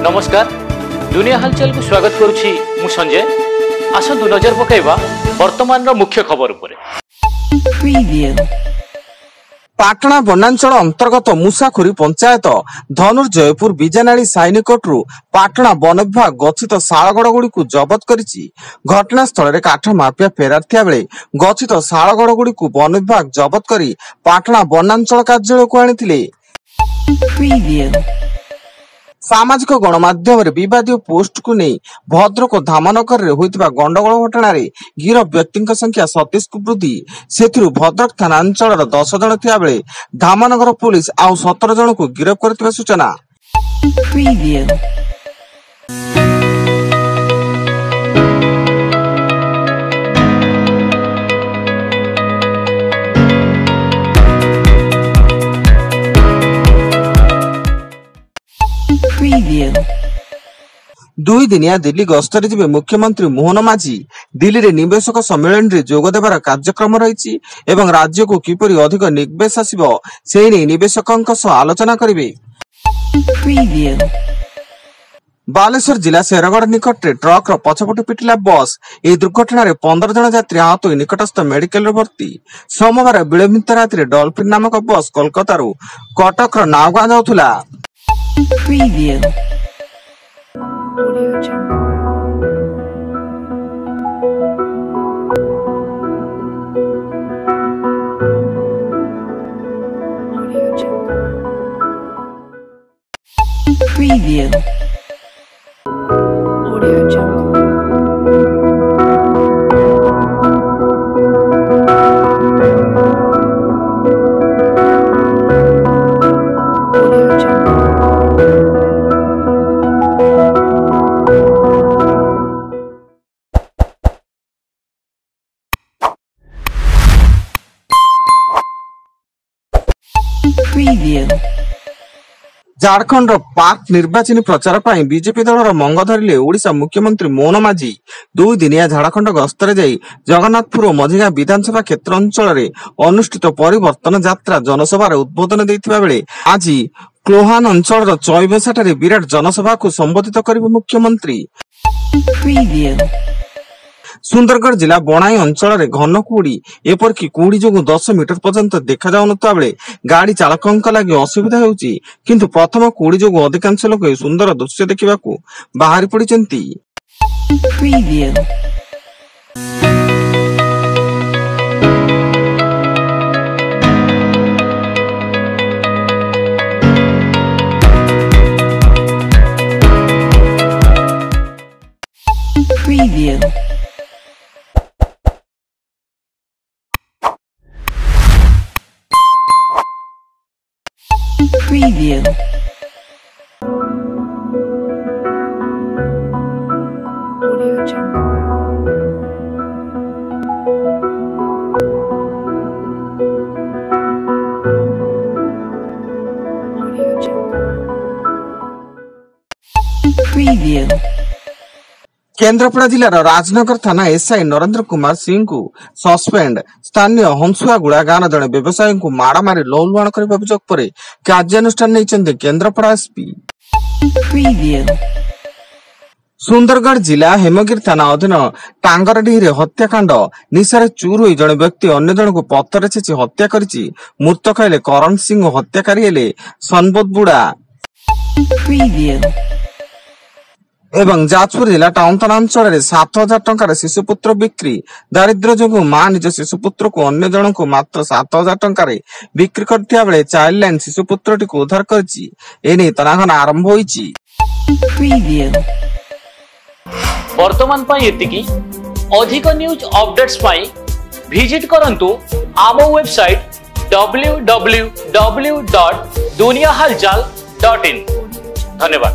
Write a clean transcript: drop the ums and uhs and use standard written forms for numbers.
नमस्कार दुनिया हालचाल को स्वागत करुछि मु संजय। आसंतु नजर पकाइबा वर्तमान मुख्य खबर उपरे। पाटणा वनांचल अंतर्गत मूसाखुरी पंचायत धनुर जयपुर बिजानाली सैनिकोटरू पाटणा वन विभाग गच्छित शालगड़ गुड़ी जबत करिछि। घटनास्थल में काठ माफिया फेरार थिया बेले गच्छित शालगड़ गुड़ी वन विभाग जबत करी पाटणा वनांचल कार्यालय को आनिथिले। सामाजिक गणमाध्यम विवादीय पोस्ट को नहीं भद्रक धामनगर होइतिबा गंडगोल घटना गिरफ व्यक्ति संख्या 27 को वृद्धि। सेथिरु भद्रक थाना अंचल 10 जन थिया बेले धामनगर पुलिस आउ 17 जन को गिरफ करथिबा सूचना। दुई दिनिया दिल्ली गस्तरे जिबे मुख्यमंत्री मोहन माझी दिल्ली रे निवेशक सम्मेलन रे जोग देबार कार्यक्रम रहिछि एवं राज्य को किपरि अधिक निवेश आसिबो सेहि नै निवेशकक सह आलोचना करिवे। बालेश्वर जिला शेरगढ़ निकट रे ट्रक रो पछपटु पिटिला बस। ए दुर्घटना रे 15 जन यात्री आहत होई निकटस्थ मेडिकल रे भर्ती। सोमवार विलंबित राति रे डॉल्फिन नामक बस कोलकाता रो कटक रो नावगां जाउथुला। झारखंड पार्क निर्वाचन प्रचार पर बीजेपी दल मंग धरिले ओडिशा मुख्यमंत्री मोहन माझी। 2 दिनिया झारखंड गस्तरे जाई जगन्नाथपुर और मझिगां विधानसभा क्षेत्र अंचल में अनुष्ठित परिवर्तन यात्रा जनसभा उद्बोधन देथिबा बेले आज क्लोहान अंचल चौबेसाठारे विराट जनसभा को संबोधित करिवे मुख्यमंत्री। सुंदरगढ़ जिला बनाई अंचल में घन कुड़ी एपरिक कुड़ी जो 10 मीटर पर्यंत देखा जाउनता बेले गाड़ी चालक लगी असुविधा होउची, किंतु प्रथम कुड़ी जो अधिकांश लोक सुंदर दृश्य देखा बाहरी पड़ती। केन्द्रापड़ा जिलार राजनगर थाना एसआई नरेंद्र कुमार सिंह को सस्पेंड। स्थानीय हंसुआगुड़ा गाँव जड़े व्यवसायी को माड़ मारी लौलुआण करने अभियोग पर कार्यानुष्ठान नहीं केन्द्रापड़ा एसपी। सुंदरगढ़ जिला हेमगिरी थाना अधीन टांगरडीह हत्याकांड निशारे चूर होई जड़े व्यक्ति अन्य जन को पत्थर छेची हत्या करिछि। मृतक हेले करण सिंह, हत्याकारी हेले सनबोध बुड़ा। एवं जाजपुर जिला टाउन थाना अंचल 7,000 टंकार शिशुपुत्र बिक्री। दारिद्र्य जो मां निज शिशुपुत्र को अन्य जन को मात्र 7,000 टंकार बिक्री करथिया बेले चाइल्ड लाइन शिशुपुत्रटी को उद्धार करछि। एने तनाघना आरंभ होईछि। वर्तमान पाई एतिकी। अधिक न्यूज अपडेट्स पाई विजिट करंतु आम वेबसाइट www.duniyahalchal.in। धन्यवाद।